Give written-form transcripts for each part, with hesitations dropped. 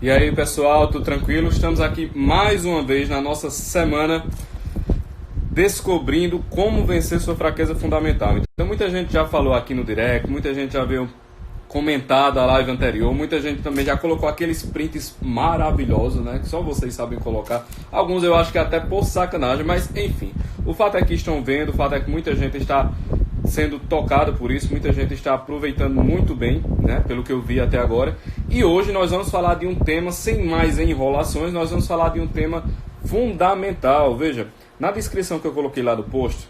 E aí pessoal, tudo tranquilo? Estamos aqui mais uma vez na nossa semana descobrindo como vencer sua fraqueza fundamental. Então muita gente já falou aqui no direct, muita gente já veio comentado a live anterior, muita gente também já colocou aqueles prints maravilhosos, né, que só vocês sabem colocar. Alguns eu acho que até por sacanagem, mas enfim, o fato é que estão vendo, o fato é que muita gente está sendo tocada por isso, muita gente está aproveitando muito bem, né, pelo que eu vi até agora. E hoje nós vamos falar de um tema, sem mais enrolações, nós vamos falar de um tema fundamental. Veja, na descrição que eu coloquei lá do post,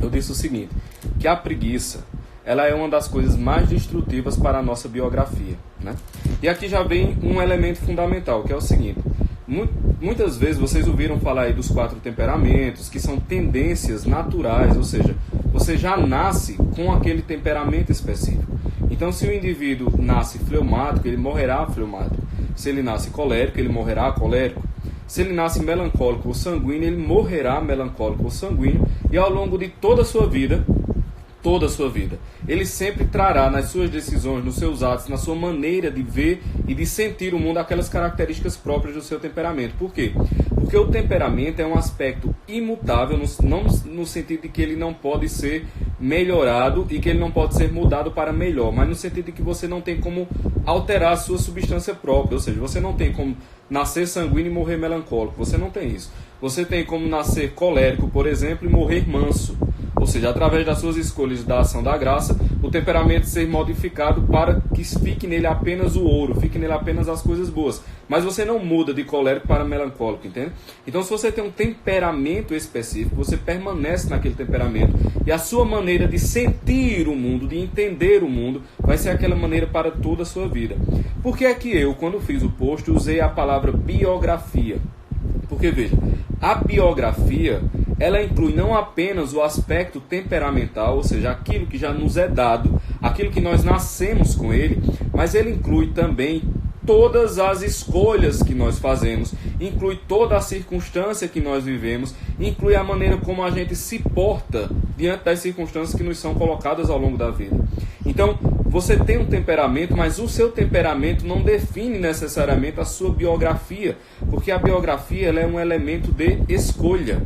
eu disse o seguinte, que a preguiça, ela é uma das coisas mais destrutivas para a nossa biografia, né? E aqui já vem um elemento fundamental, que é o seguinte, muitas vezes vocês ouviram falar aí dos 4 temperamentos, que são tendências naturais, ou seja, você já nasce com aquele temperamento específico. Então, se o indivíduo nasce fleumático, ele morrerá fleumático. Se ele nasce colérico, ele morrerá colérico. Se ele nasce melancólico ou sanguíneo, ele morrerá melancólico ou sanguíneo. E ao longo de toda a sua vida, ele sempre trará nas suas decisões, nos seus atos, na sua maneira de ver e de sentir o mundo, aquelas características próprias do seu temperamento. Por quê? Porque o temperamento é um aspecto imutável, não no sentido de que ele não pode ser melhorado e que ele não pode ser mudado para melhor, mas no sentido de que você não tem como alterar a sua substância própria, ou seja, você não tem como nascer sanguíneo e morrer melancólico, você não tem isso. Você tem como nascer colérico, por exemplo, e morrer manso. Ou seja, através das suas escolhas da ação da graça, o temperamento ser modificado para que fique nele apenas o ouro, fique nele apenas as coisas boas. Mas você não muda de colérico para melancólico, entende? Então, se você tem um temperamento específico, você permanece naquele temperamento. E a sua maneira de sentir o mundo, de entender o mundo, vai ser aquela maneira para toda a sua vida. Por que é que eu, quando fiz o post, usei a palavra biografia? Porque, veja, a biografia, ela inclui não apenas o aspecto temperamental, ou seja, aquilo que já nos é dado, aquilo que nós nascemos com ele, mas ele inclui também todas as escolhas que nós fazemos, inclui toda a circunstância que nós vivemos, inclui a maneira como a gente se porta diante das circunstâncias que nos são colocadas ao longo da vida. Então, você tem um temperamento, mas o seu temperamento não define necessariamente a sua biografia, porque a biografia ela é um elemento de escolha.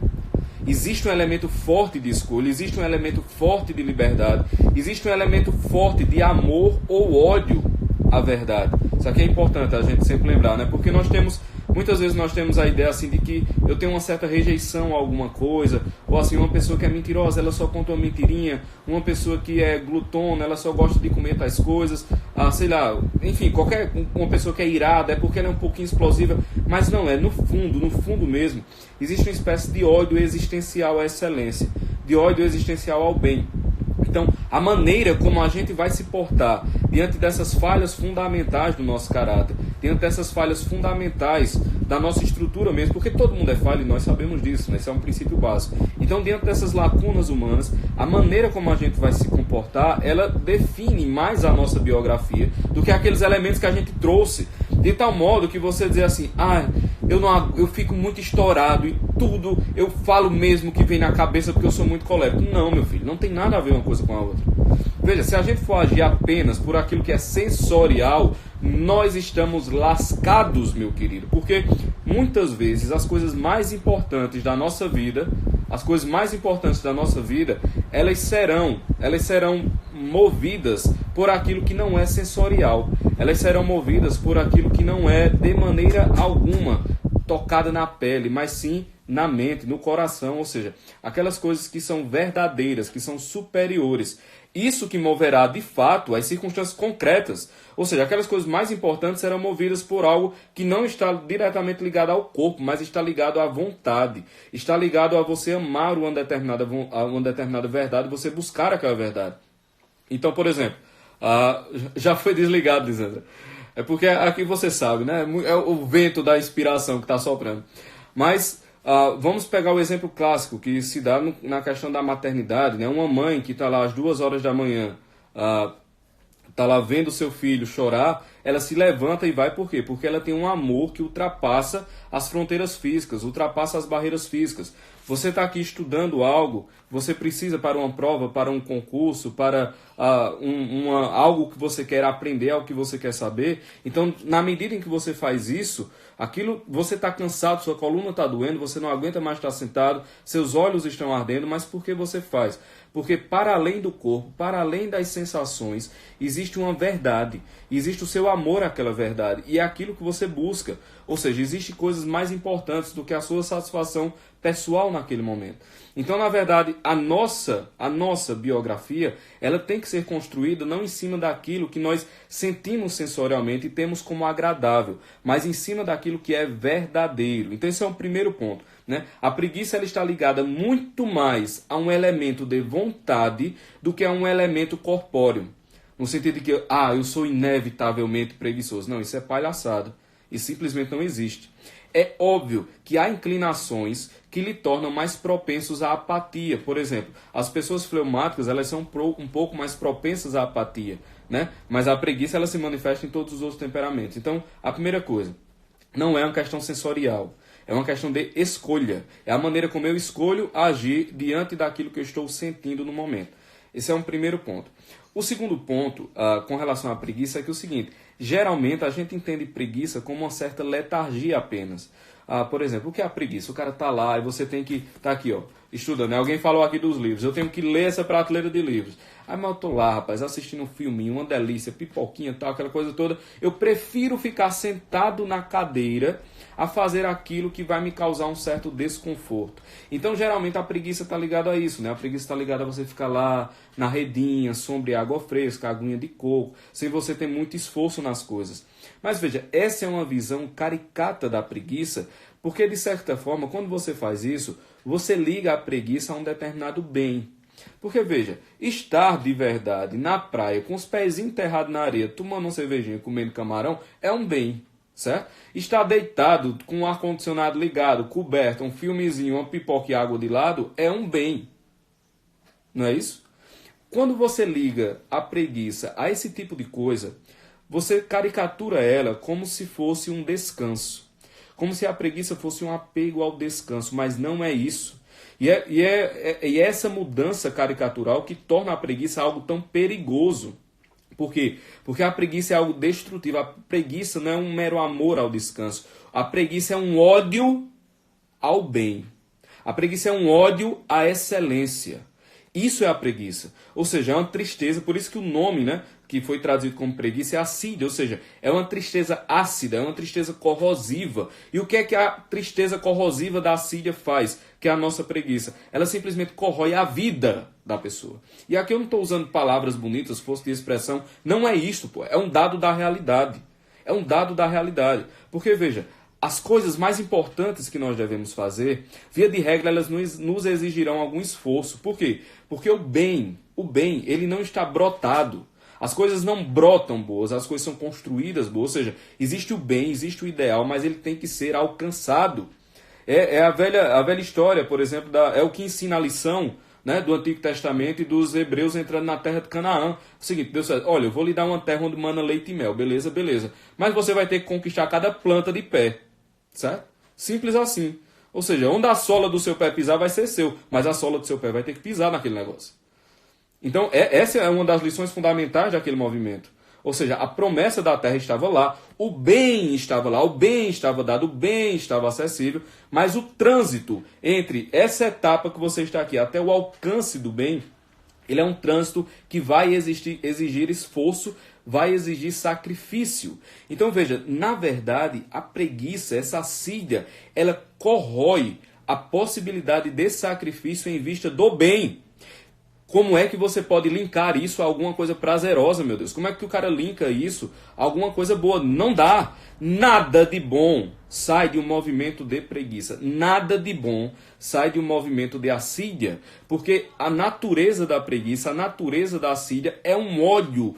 Existe um elemento forte de escolha, existe um elemento forte de liberdade, existe um elemento forte de amor ou ódio à verdade. Isso aqui é importante a gente sempre lembrar, né? Porque muitas vezes nós temos a ideia assim de que eu tenho uma certa rejeição a alguma coisa, ou assim, uma pessoa que é mentirosa, ela só conta uma mentirinha, uma pessoa que é glutona, ela só gosta de comer tais coisas, sei lá, enfim, uma pessoa que é irada é porque ela é um pouquinho explosiva, mas não é, no fundo mesmo, existe uma espécie de ódio existencial à excelência, de ódio existencial ao bem. Então, a maneira como a gente vai se portar diante dessas falhas fundamentais do nosso caráter, diante dessas falhas fundamentais da nossa estrutura mesmo, porque todo mundo é falho e nós sabemos disso, né? Isso é um princípio básico. Então, diante dessas lacunas humanas, a maneira como a gente vai se comportar, ela define mais a nossa biografia do que aqueles elementos que a gente trouxe, de tal modo que você dizer assim, eu fico muito estourado e tudo, eu falo mesmo que vem na cabeça porque eu sou muito colérico. Não, meu filho, não tem nada a ver uma coisa com a outra. Veja, se a gente for agir apenas por aquilo que é sensorial, nós estamos lascados, meu querido. Porque muitas vezes as coisas mais importantes da nossa vida, elas serão movidas por aquilo que não é sensorial. Elas serão movidas por aquilo que não é de maneira alguma tocada na pele, mas sim na mente, no coração, ou seja, aquelas coisas que são verdadeiras, que são superiores. Isso que moverá de fato as circunstâncias concretas, ou seja, aquelas coisas mais importantes serão movidas por algo que não está diretamente ligado ao corpo, mas está ligado à vontade, está ligado a você amar uma determinada verdade, você buscar aquela verdade. Então, por exemplo, já foi desligado, Lisandra. É porque aqui você sabe, né? É o vento da inspiração que está soprando. Mas vamos pegar o exemplo clássico que se dá na questão da maternidade, né? Uma mãe que está lá às 2 horas da manhã, está lá vendo seu filho chorar, ela se levanta e vai por quê? Porque ela tem um amor que ultrapassa as fronteiras físicas, ultrapassa as barreiras físicas. Você está aqui estudando algo, você precisa para uma prova, para um concurso, para algo que você quer aprender, algo que você quer saber. Então, na medida em que você faz isso, aquilo, você está cansado, sua coluna está doendo, você não aguenta mais estar sentado, seus olhos estão ardendo, mas por que você faz? Porque para além do corpo, para além das sensações, existe uma verdade, existe o seu amor àquela verdade, e é aquilo que você busca. Ou seja, existem coisas mais importantes do que a sua satisfação pessoal naquele momento. Então, na verdade, a nossa biografia, ela tem que ser construída não em cima daquilo que nós sentimos sensorialmente e temos como agradável, mas em cima daquilo que é verdadeiro. Então, esse é o primeiro ponto, né? A preguiça ela está ligada muito mais a um elemento de vontade do que a um elemento corpóreo. No sentido de que, eu sou inevitavelmente preguiçoso. Não, isso é palhaçada. Isso simplesmente não existe. É óbvio que há inclinações que lhe tornam mais propensos à apatia. Por exemplo, as pessoas fleumáticas elas são um pouco mais propensas à apatia, né? Mas a preguiça ela se manifesta em todos os outros temperamentos. Então, a primeira coisa, não é uma questão sensorial. É uma questão de escolha. É a maneira como eu escolho agir diante daquilo que eu estou sentindo no momento. Esse é um primeiro ponto. O segundo ponto, com relação à preguiça, é que é o seguinte: geralmente a gente entende preguiça como uma certa letargia apenas. Por exemplo, o que é a preguiça? O cara está lá e você tem que estar aqui, estudando. Né? Alguém falou aqui dos livros. Eu tenho que ler essa prateleira de livros. Mas eu estou lá, rapaz, assistindo um filminho, uma delícia, pipoquinha, tal, aquela coisa toda. Eu prefiro ficar sentado na cadeira a fazer aquilo que vai me causar um certo desconforto. Então, geralmente, a preguiça está ligada a isso, né? A preguiça está ligada a você ficar lá na redinha, sombra e água fresca, aguinha de coco, sem você ter muito esforço nas coisas. Mas veja, essa é uma visão caricata da preguiça, porque, de certa forma, quando você faz isso, você liga a preguiça a um determinado bem. Porque, veja, estar de verdade na praia, com os pés enterrados na areia, tomando uma cervejinha, comendo camarão, é um bem, certo? Estar deitado, com o ar-condicionado ligado, coberto, um filmezinho, uma pipoca e água de lado, é um bem. Não é isso? Quando você liga a preguiça a esse tipo de coisa, você caricatura ela como se fosse um descanso. Como se a preguiça fosse um apego ao descanso, mas não é isso. E é essa mudança caricatural que torna a preguiça algo tão perigoso. Por quê? Porque a preguiça é algo destrutivo. A preguiça não é um mero amor ao descanso. A preguiça é um ódio ao bem. A preguiça é um ódio à excelência. Isso é a preguiça. Ou seja, é uma tristeza. Por isso que o nome, né, que foi traduzido como preguiça é assídia. Ou seja, é uma tristeza ácida, é uma tristeza corrosiva. E o que é que a tristeza corrosiva da assídia faz? Que é a nossa preguiça. Ela simplesmente corrói a vida da pessoa. E aqui eu não estou usando palavras bonitas, força de expressão. Não é isso, pô. É um dado da realidade. É um dado da realidade. Porque, veja, as coisas mais importantes que nós devemos fazer, via de regra, elas nos exigirão algum esforço. Por quê? Porque o bem, ele não está brotado. As coisas não brotam boas, as coisas são construídas boas. Ou seja, existe o bem, existe o ideal, mas ele tem que ser alcançado. É a velha história, por exemplo, é o que ensina a lição, né, do Antigo Testamento e dos hebreus entrando na terra de Canaã. O seguinte, Deus fala, olha, eu vou lhe dar uma terra onde mana leite e mel, beleza, beleza. Mas você vai ter que conquistar cada planta de pé, certo? Simples assim. Ou seja, onde a sola do seu pé pisar vai ser seu, mas a sola do seu pé vai ter que pisar naquele negócio. Então, essa é uma das lições fundamentais daquele movimento. Ou seja, a promessa da terra estava lá, o bem estava lá, o bem estava dado, o bem estava acessível, mas o trânsito entre essa etapa que você está aqui até o alcance do bem, ele é um trânsito que vai exigir esforço, vai exigir sacrifício. Então veja, na verdade, a preguiça, essa assídia, ela corrói a possibilidade de sacrifício em vista do bem. Como é que você pode linkar isso a alguma coisa prazerosa, meu Deus? Como é que o cara linka isso a alguma coisa boa? Não dá. Nada de bom sai de um movimento de preguiça. Nada de bom sai de um movimento de assídia. Porque a natureza da preguiça, a natureza da assídia é um ódio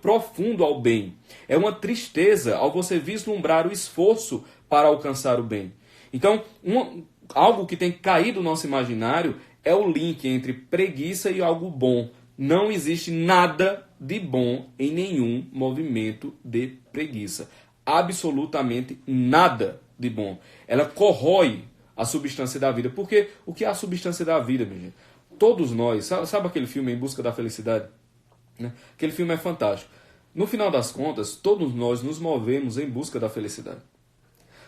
profundo ao bem. É uma tristeza ao você vislumbrar o esforço para alcançar o bem. Então, algo que tem que cair do nosso imaginário é o link entre preguiça e algo bom. Não existe nada de bom em nenhum movimento de preguiça. Absolutamente nada de bom. Ela corrói a substância da vida. Porque o que é a substância da vida, minha gente? Todos nós, sabe aquele filme Em Busca da Felicidade? Né? Aquele filme é fantástico. No final das contas, todos nós nos movemos em busca da felicidade.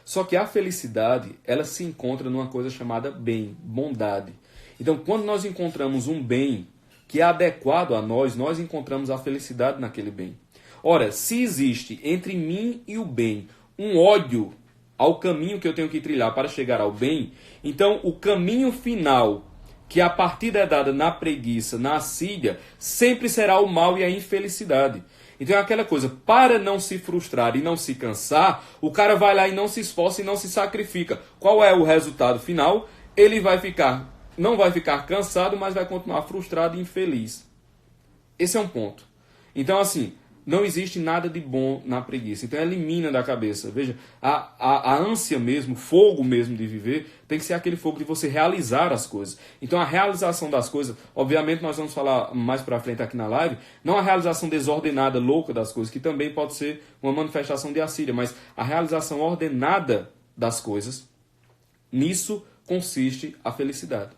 Só que a felicidade, ela se encontra numa coisa chamada bem, bondade. Então, quando nós encontramos um bem que é adequado a nós, nós encontramos a felicidade naquele bem. Ora, se existe entre mim e o bem um ódio ao caminho que eu tenho que trilhar para chegar ao bem, então o caminho final, que a partida é dada na preguiça, na assídia, sempre será o mal e a infelicidade. Então é aquela coisa, para não se frustrar e não se cansar, o cara vai lá e não se esforça e não se sacrifica. Qual é o resultado final? Ele não vai ficar cansado, mas vai continuar frustrado e infeliz. Esse é um ponto. Então assim, não existe nada de bom na preguiça. Então elimina da cabeça. Veja, a ânsia mesmo, o fogo mesmo de viver, tem que ser aquele fogo de você realizar as coisas. Então a realização das coisas, obviamente nós vamos falar mais pra frente aqui na live, não a realização desordenada, louca das coisas, que também pode ser uma manifestação de assídia, mas a realização ordenada das coisas, nisso consiste a felicidade.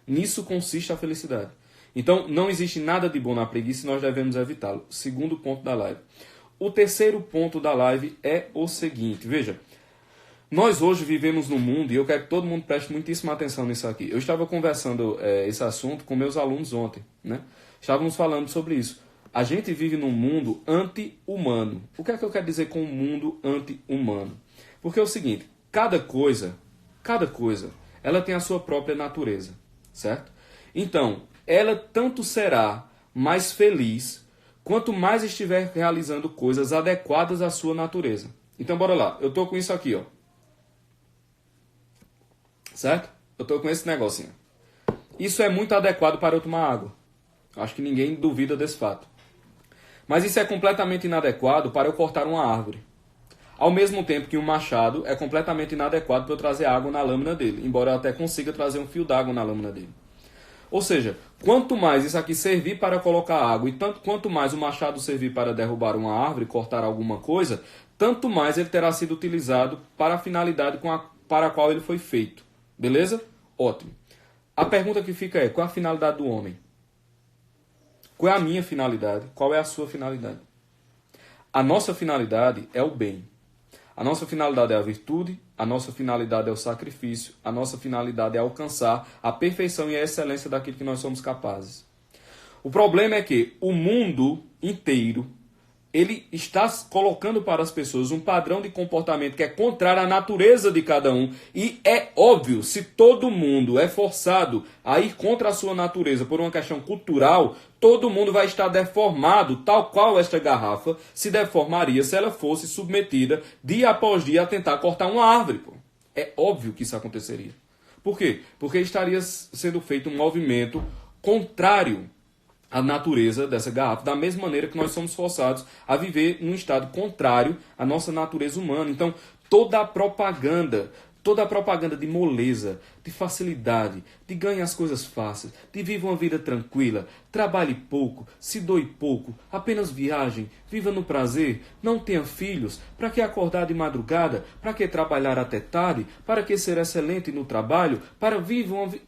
Nisso consiste a felicidade. Então, não existe nada de bom na preguiça e nós devemos evitá-lo. Segundo ponto da live. O terceiro ponto da live é o seguinte. Veja, nós hoje vivemos num mundo, e eu quero que todo mundo preste muitíssima atenção nisso aqui. Eu estava conversando esse assunto com meus alunos ontem, né? Estávamos falando sobre isso. A gente vive num mundo anti-humano. O que é que eu quero dizer com um mundo anti-humano? Porque é o seguinte, cada coisa, ela tem a sua própria natureza, certo? Então, ela tanto será mais feliz quanto mais estiver realizando coisas adequadas à sua natureza. Então, bora lá. Eu tô com isso aqui, ó. Certo? Eu tô com esse negocinho. Isso é muito adequado para eu tomar água. Acho que ninguém duvida desse fato. Mas isso é completamente inadequado para eu cortar uma árvore. Ao mesmo tempo que um machado é completamente inadequado para eu trazer água na lâmina dele. Embora eu até consiga trazer um fio d'água na lâmina dele. Ou seja, quanto mais isso aqui servir para colocar água e quanto mais o machado servir para derrubar uma árvore, cortar alguma coisa, tanto mais ele terá sido utilizado para a finalidade para a qual ele foi feito. Beleza? Ótimo. A pergunta que fica é, qual é a finalidade do homem? Qual é a minha finalidade? Qual é a sua finalidade? A nossa finalidade é o bem. A nossa finalidade é a virtude, a nossa finalidade é o sacrifício, a nossa finalidade é alcançar a perfeição e a excelência daquilo que nós somos capazes. O problema é que o mundo inteiro, ele está colocando para as pessoas um padrão de comportamento que é contrário à natureza de cada um. E é óbvio, se todo mundo é forçado a ir contra a sua natureza por uma questão cultural, todo mundo vai estar deformado, tal qual esta garrafa se deformaria se ela fosse submetida dia após dia a tentar cortar uma árvore. Pô. É óbvio que isso aconteceria. Por quê? Porque estaria sendo feito um movimento contrário a natureza dessa garrafa, da mesma maneira que nós somos forçados a viver num estado contrário à nossa natureza humana. Então, toda a propaganda de moleza, de facilidade, de ganhe as coisas fáceis, de viva uma vida tranquila, trabalhe pouco, se doe pouco, apenas viajem, viva no prazer, não tenha filhos, para que acordar de madrugada, para que trabalhar até tarde, para que ser excelente no trabalho, para viver uma vida...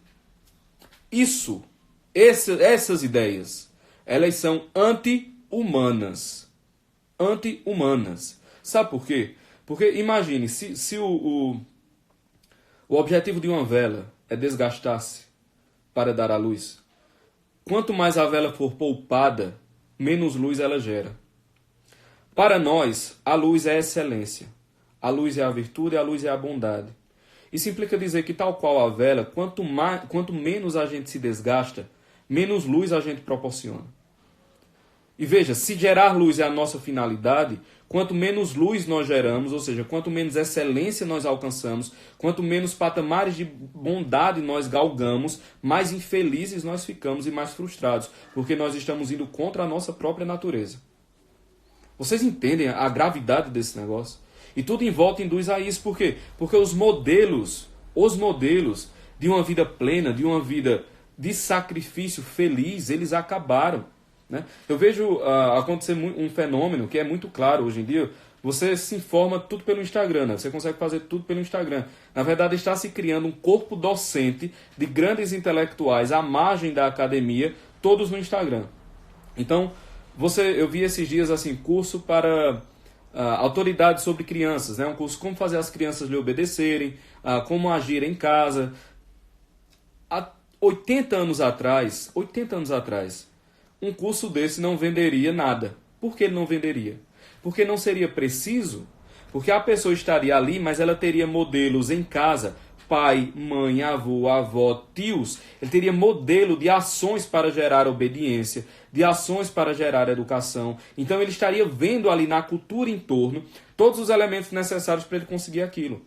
Essas ideias, elas são anti-humanas. Anti-humanas. Sabe por quê? Porque imagine, se o objetivo de uma vela é desgastar-se para dar à luz, quanto mais a vela for poupada, menos luz ela gera. Para nós, a luz é a excelência. A luz é a virtude, a luz é a bondade. Isso implica dizer que, tal qual a vela, quanto menos a gente se desgasta, menos luz a gente proporciona. E veja, se gerar luz é a nossa finalidade, quanto menos luz nós geramos, ou seja, quanto menos excelência nós alcançamos, quanto menos patamares de bondade nós galgamos, mais infelizes nós ficamos e mais frustrados, porque nós estamos indo contra a nossa própria natureza. Vocês entendem a gravidade desse negócio? E tudo em volta induz a isso. Por quê? Porque os modelos de uma vida plena, de uma vida de sacrifício feliz, eles acabaram. né? Eu vejo acontecer um fenômeno que é muito claro hoje em dia. Você se informa tudo pelo Instagram, né? Você consegue fazer tudo pelo Instagram. Na verdade, está se criando um corpo docente de grandes intelectuais à margem da academia, todos no Instagram. Então, eu vi esses dias assim, curso para autoridades sobre crianças, né? Um curso como fazer as crianças lhe obedecerem, como agir em casa. Há 80 anos atrás, um curso desse não venderia nada. Por que ele não venderia? Porque não seria preciso, porque a pessoa estaria ali, mas ela teria modelos em casa, pai, mãe, avô, avó, tios. Ele teria modelo de ações para gerar obediência, de ações para gerar educação. Então ele estaria vendo ali na cultura em torno todos os elementos necessários para ele conseguir aquilo.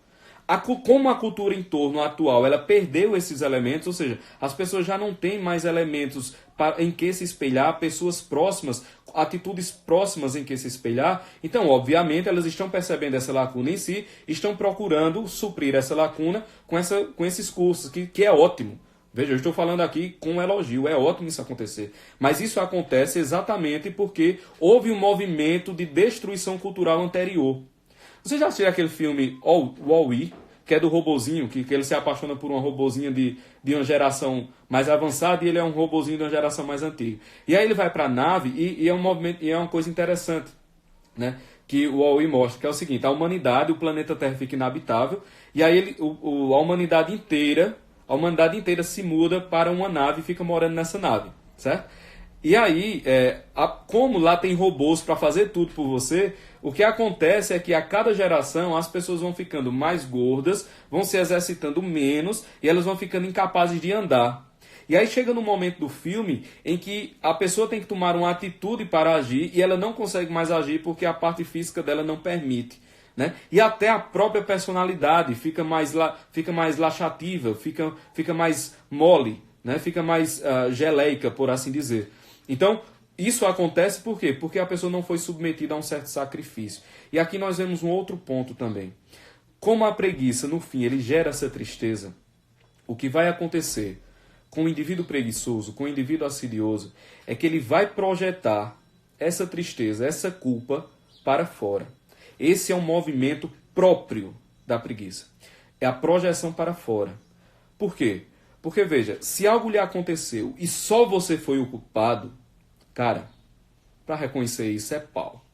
Como a cultura em torno atual ela perdeu esses elementos, ou seja, as pessoas já não têm mais elementos em que se espelhar, pessoas próximas, atitudes próximas em que se espelhar, então, obviamente, elas estão percebendo essa lacuna em si, estão procurando suprir essa lacuna com esses cursos, que é ótimo. Veja, eu estou falando aqui com um elogio, é ótimo isso acontecer. Mas isso acontece exatamente porque houve um movimento de destruição cultural anterior. Você já assistiu aquele filme Wall-E, que é do robozinho, que ele se apaixona por uma robozinha de uma geração mais avançada e ele é um robozinho de uma geração mais antiga. E aí ele vai para a nave e é um movimento, e é uma coisa interessante, né? Que o Wall-E mostra, que é o seguinte: a humanidade, o planeta Terra fica inabitável, e aí a humanidade inteira se muda para uma nave e fica morando nessa nave, certo? E aí, como lá tem robôs para fazer tudo por você, o que acontece é que a cada geração as pessoas vão ficando mais gordas, vão se exercitando menos e elas vão ficando incapazes de andar. E aí chega no momento do filme em que a pessoa tem que tomar uma atitude para agir e ela não consegue mais agir porque a parte física dela não permite, né? E até a própria personalidade fica mais laxativa, fica mais mole, né? Fica mais geleica, por assim dizer. Então, isso acontece por quê? Porque a pessoa não foi submetida a um certo sacrifício. E aqui nós vemos um outro ponto também. Como a preguiça, no fim, ele gera essa tristeza, o que vai acontecer com o indivíduo preguiçoso, com o indivíduo assidioso, é que ele vai projetar essa tristeza, essa culpa para fora. Esse é um movimento próprio da preguiça. É a projeção para fora. Por quê? Porque, veja, se algo lhe aconteceu e só você foi o culpado, cara, para reconhecer isso é pau.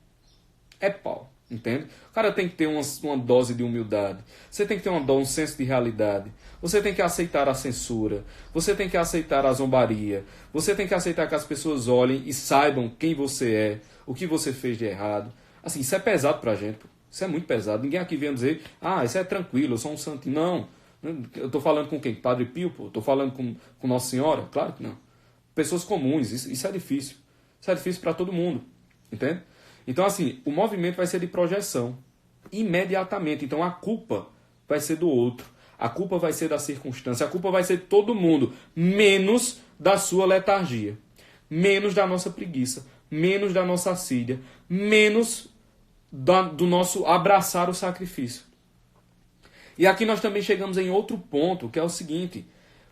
É pau, entende? O cara tem que ter uma dose de humildade. Você tem que ter um senso de realidade. Você tem que aceitar a censura. Você tem que aceitar a zombaria. Você tem que aceitar que as pessoas olhem e saibam quem você é, o que você fez de errado. Assim, isso é pesado pra gente. Pô. Isso é muito pesado. Ninguém aqui vem dizer, isso é tranquilo, eu sou um santinho. Não. Eu estou falando com quem? Padre Pio? Pô? Estou falando com Nossa Senhora? Claro que não. Pessoas comuns. Isso é difícil. Isso é difícil para todo mundo. Entende? Então, assim, o movimento vai ser de projeção. Imediatamente. Então, a culpa vai ser do outro. A culpa vai ser da circunstância. A culpa vai ser de todo mundo. Menos da sua letargia. Menos da nossa preguiça. Menos da nossa assídia. Menos do nosso abraçar o sacrifício. E aqui nós também chegamos em outro ponto, que é o seguinte: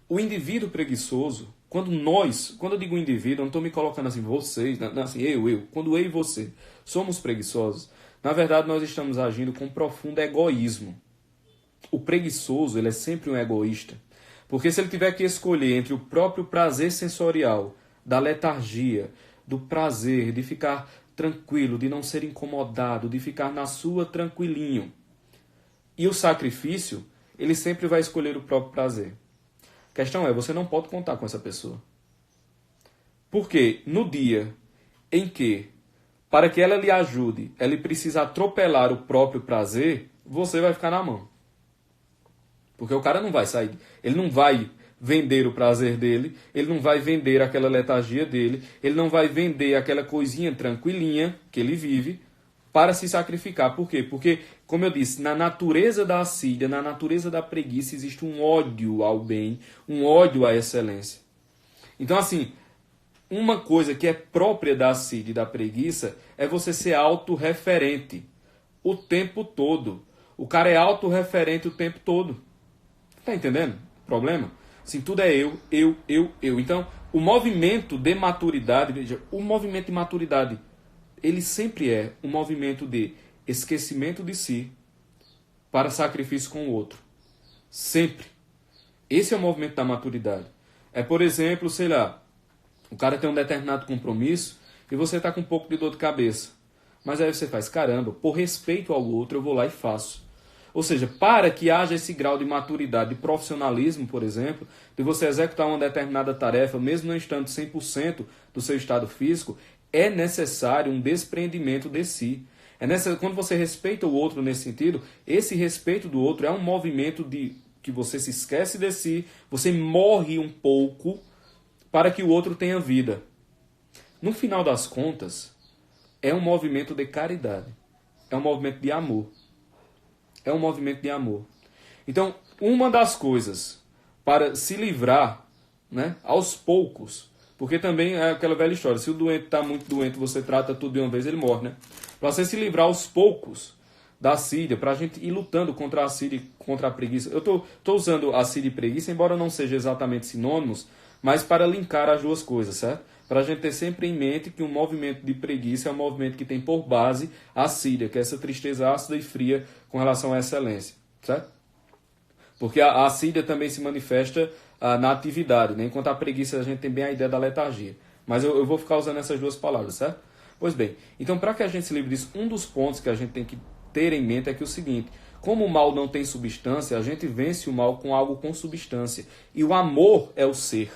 o indivíduo preguiçoso, quando eu digo indivíduo, eu não estou me colocando assim, vocês, assim, quando eu e você somos preguiçosos, na verdade nós estamos agindo com profundo egoísmo. O preguiçoso, ele é sempre um egoísta, porque se ele tiver que escolher entre o próprio prazer sensorial, da letargia, do prazer de ficar tranquilo, de não ser incomodado, de ficar na sua tranquilinho, e o sacrifício, ele sempre vai escolher o próprio prazer. A questão é, você não pode contar com essa pessoa. Porque no dia em que, para que ela lhe ajude, ela precisa atropelar o próprio prazer, você vai ficar na mão. Porque o cara não vai sair, ele não vai vender o prazer dele, ele não vai vender aquela letargia dele, ele não vai vender aquela coisinha tranquilinha que ele vive, para se sacrificar. Por quê? Porque, como eu disse, na natureza da assídia, na natureza da preguiça, existe um ódio ao bem, um ódio à excelência. Então, assim, uma coisa que é própria da assídia e da preguiça é você ser autorreferente o tempo todo. O cara é autorreferente o tempo todo. Tá entendendo o problema? Assim, tudo é eu. Então, o movimento de maturidade, veja, o movimento de maturidade, ele sempre é um movimento de esquecimento de si para sacrifício com o outro. Sempre. Esse é o movimento da maturidade. É, por exemplo, sei lá, o cara tem um determinado compromisso e você está com um pouco de dor de cabeça. Mas aí você faz, caramba, por respeito ao outro, eu vou lá e faço. Ou seja, para que haja esse grau de maturidade, de profissionalismo, por exemplo, de você executar uma determinada tarefa, mesmo não estando 100% do seu estado físico, é necessário um desprendimento de si. Quando você respeita o outro nesse sentido, esse respeito do outro é um movimento de que você se esquece de si, você morre um pouco para que o outro tenha vida. No final das contas, é um movimento de caridade, é um movimento de amor. É um movimento de amor. Então, uma das coisas para se livrar, né, aos poucos, porque também é aquela velha história, se o doente está muito doente, você trata tudo de uma vez, ele morre, né? Para você se livrar aos poucos da assídia, para a gente ir lutando contra a assídia e contra a preguiça. Eu tô usando assídia e preguiça, embora não sejam exatamente sinônimos, mas para linkar as duas coisas, certo? Para a gente ter sempre em mente que um movimento de preguiça é um movimento que tem por base a assídia, que é essa tristeza ácida e fria com relação à excelência, certo? Porque a assídia também se manifesta na atividade, né? Enquanto a preguiça a gente tem bem a ideia da letargia. Mas eu vou ficar usando essas duas palavras, certo? Pois bem, então para que a gente se livre disso, um dos pontos que a gente tem que ter em mente é que o seguinte, como o mal não tem substância, a gente vence o mal com algo com substância. E o amor é o ser.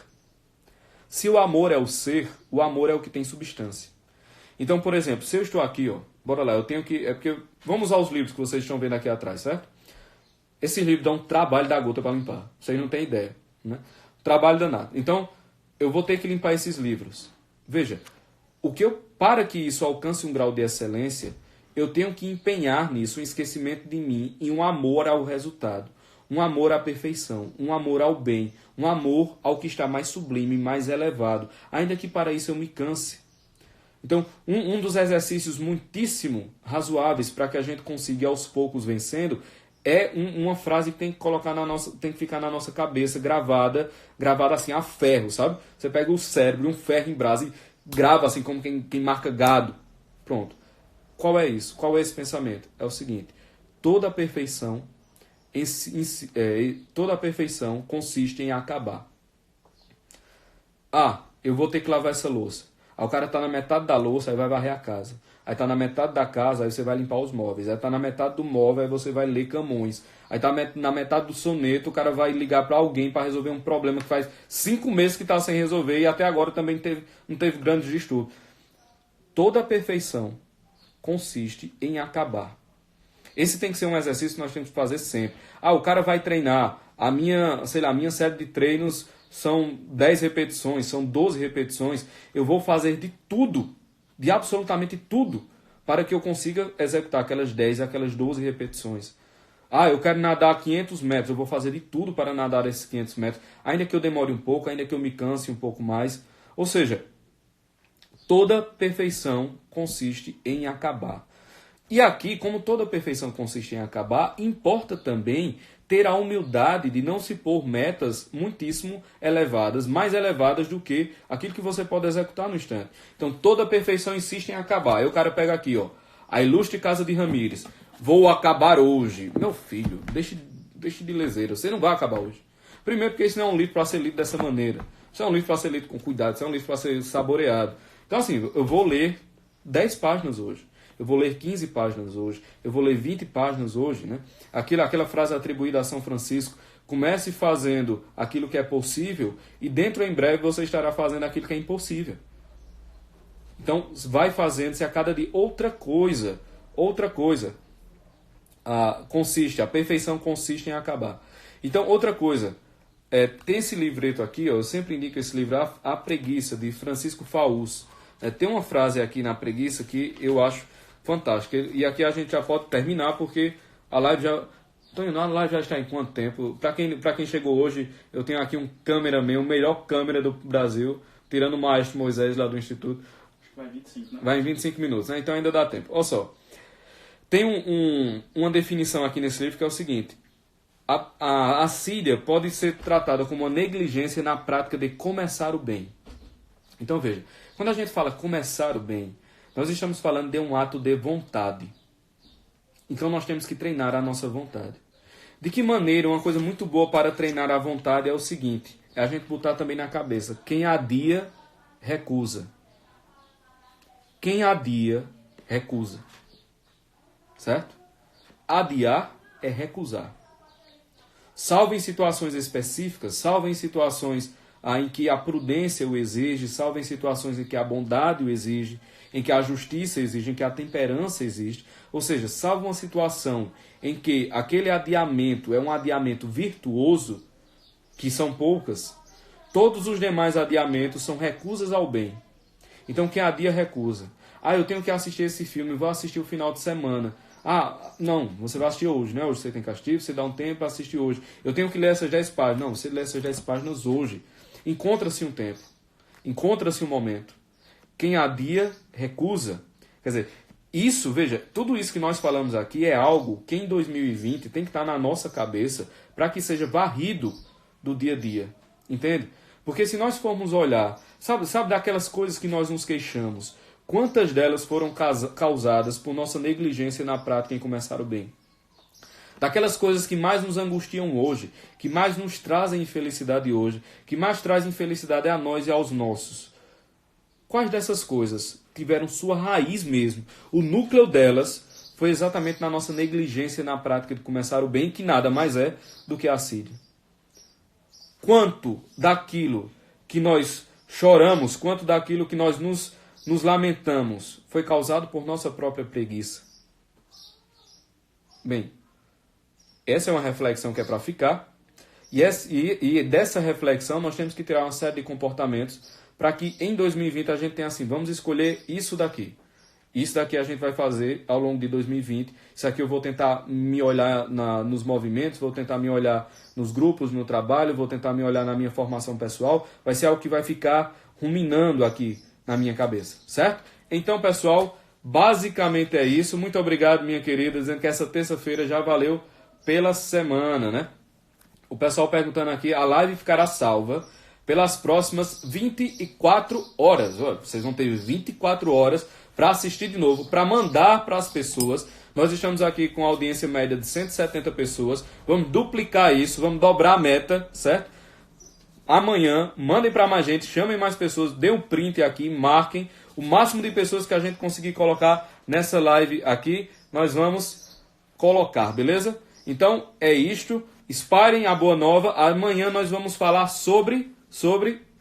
Se o amor é o ser, o amor é o que tem substância. Então, por exemplo, se eu estou aqui, ó, bora lá, eu tenho que... vamos usar os livros que vocês estão vendo aqui atrás, certo? Esse livro dá um trabalho da gota para limpar. Vocês não têm ideia, né? Trabalho danado. Então, eu vou ter que limpar esses livros. Veja, para que isso alcance um grau de excelência, eu tenho que empenhar nisso um esquecimento de mim e um amor ao resultado. Um amor à perfeição, um amor ao bem, um amor ao que está mais sublime, mais elevado, ainda que para isso eu me canse. Então, um dos exercícios muitíssimo razoáveis para que a gente consiga aos poucos vencendo é uma frase que tem que tem que ficar na nossa cabeça, gravada assim a ferro, sabe? Você pega o cérebro, um ferro em brasa e grava assim como quem marca gado. Pronto. Qual é isso? Qual é esse pensamento? É o seguinte: toda a perfeição consiste em acabar. Eu vou ter que lavar essa louça. Aí o cara tá na metade da louça, aí vai varrer a casa. Aí tá na metade da casa, aí você vai limpar os móveis. Aí tá na metade do móvel, aí você vai ler Camões. Aí tá na metade do soneto, o cara vai ligar para alguém para resolver um problema que faz 5 meses que tá sem resolver e até agora também não teve grandes distúrbios. Toda a perfeição consiste em acabar. Esse tem que ser um exercício que nós temos que fazer sempre. O cara vai treinar. A minha série de treinos são 10 repetições, são 12 repetições. Eu vou fazer de tudo, de absolutamente tudo, para que eu consiga executar aquelas 10, aquelas 12 repetições. Eu quero nadar 500 metros, eu vou fazer de tudo para nadar esses 500 metros, ainda que eu demore um pouco, ainda que eu me canse um pouco mais. Ou seja, toda perfeição consiste em acabar. E aqui, como toda perfeição consiste em acabar, importa também ter a humildade de não se pôr metas muitíssimo elevadas, mais elevadas do que aquilo que você pode executar no instante. Então, toda perfeição insiste em acabar. Aí o cara pega aqui, ó, a ilustre casa de Ramírez. Vou acabar hoje. Meu filho, deixe de leseira. Você não vai acabar hoje. Primeiro porque isso não é um livro para ser lido dessa maneira. Isso é um livro para ser lido com cuidado. Isso é um livro para ser saboreado. Então, assim, eu vou ler 10 páginas hoje. Eu vou ler 15 páginas hoje, eu vou ler 20 páginas hoje, né? Aquela frase atribuída a São Francisco: comece fazendo aquilo que é possível e dentro em breve você estará fazendo aquilo que é impossível. Então, vai fazendo-se a cada dia outra coisa. A perfeição consiste em acabar. Então, outra coisa, tem esse livreto aqui, ó, eu sempre indico esse livro, A Preguiça, de Francisco Faús. Tem uma frase aqui na Preguiça que eu acho fantástica. E aqui a gente já pode terminar, porque a live já... Tonho, a live já está em quanto tempo? Para quem chegou hoje, eu tenho aqui um cameraman, o melhor câmera do Brasil, tirando o maestro Moisés lá do Instituto. Acho que vai 25, né? Vai em 25 minutos, né? Então ainda dá tempo. Olha só. Tem uma definição aqui nesse livro que é o seguinte: A assídia pode ser tratada como uma negligência na prática de começar o bem. Então veja, quando a gente fala começar o bem, nós estamos falando de um ato de vontade. Então nós temos que treinar a nossa vontade. De que maneira? Uma coisa muito boa para treinar a vontade é o seguinte, é a gente botar também na cabeça, quem adia, recusa. Quem adia, recusa. Certo? Adiar é recusar. Salvo em situações específicas, salvo em situações em que a prudência o exige, salvo em situações em que a bondade o exige, em que a justiça exige, em que a temperança existe. Ou seja, salvo uma situação em que aquele adiamento é um adiamento virtuoso, que são poucas, todos os demais adiamentos são recusas ao bem. Então quem adia, recusa. Eu tenho que assistir esse filme, vou assistir o final de semana. Não, você vai assistir hoje, né? Hoje você tem castigo, você dá um tempo para assistir hoje. Eu tenho que ler essas 10 páginas. Não, você lê essas 10 páginas hoje. Encontra-se um tempo. Encontra-se um momento. Quem adia, recusa. Quer dizer, isso, veja, tudo isso que nós falamos aqui é algo que em 2020 tem que estar na nossa cabeça para que seja varrido do dia a dia. Entende? Porque se nós formos olhar, sabe daquelas coisas que nós nos queixamos, quantas delas foram causadas por nossa negligência na prática em começar o bem? Daquelas coisas que mais nos angustiam hoje, que mais nos trazem infelicidade hoje, que mais trazem infelicidade a nós e aos nossos. Quais dessas coisas tiveram sua raiz mesmo? O núcleo delas foi exatamente na nossa negligência na prática de começar o bem, que nada mais é do que a assídia. Quanto daquilo que nós choramos, quanto daquilo que nós nos lamentamos, foi causado por nossa própria preguiça. Bem, essa é uma reflexão que é para ficar. E dessa reflexão nós temos que tirar uma série de comportamentos para que em 2020 a gente tenha assim, vamos escolher isso daqui. Isso daqui a gente vai fazer ao longo de 2020. Isso aqui eu vou tentar me olhar nos movimentos, vou tentar me olhar nos grupos, no trabalho, vou tentar me olhar na minha formação pessoal. Vai ser algo que vai ficar ruminando aqui na minha cabeça, certo? Então, pessoal, basicamente é isso. Muito obrigado, minha querida, dizendo que essa terça-feira já valeu pela semana, né? O pessoal perguntando aqui, a live ficará salva pelas próximas 24 horas. Olha, vocês vão ter 24 horas para assistir de novo, para mandar para as pessoas. Nós estamos aqui com audiência média de 170 pessoas. Vamos duplicar isso, vamos dobrar a meta, certo? Amanhã, mandem para mais gente, chamem mais pessoas, dê um print aqui, marquem o máximo de pessoas que a gente conseguir colocar nessa live aqui, nós vamos colocar, beleza? Então, é isto. Espalhem a boa nova. Amanhã nós vamos falar sobre...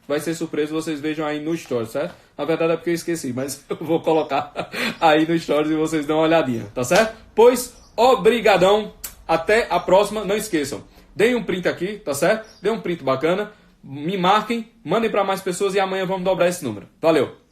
Vai ser surpresa, vocês vejam aí no Stories, certo? Na verdade é porque eu esqueci, mas eu vou colocar aí no Stories e vocês dão uma olhadinha, tá certo? Pois, obrigadão. Até a próxima. Não esqueçam, deem um print aqui, tá certo? Deem um print bacana. Me marquem, mandem para mais pessoas e amanhã vamos dobrar esse número. Valeu!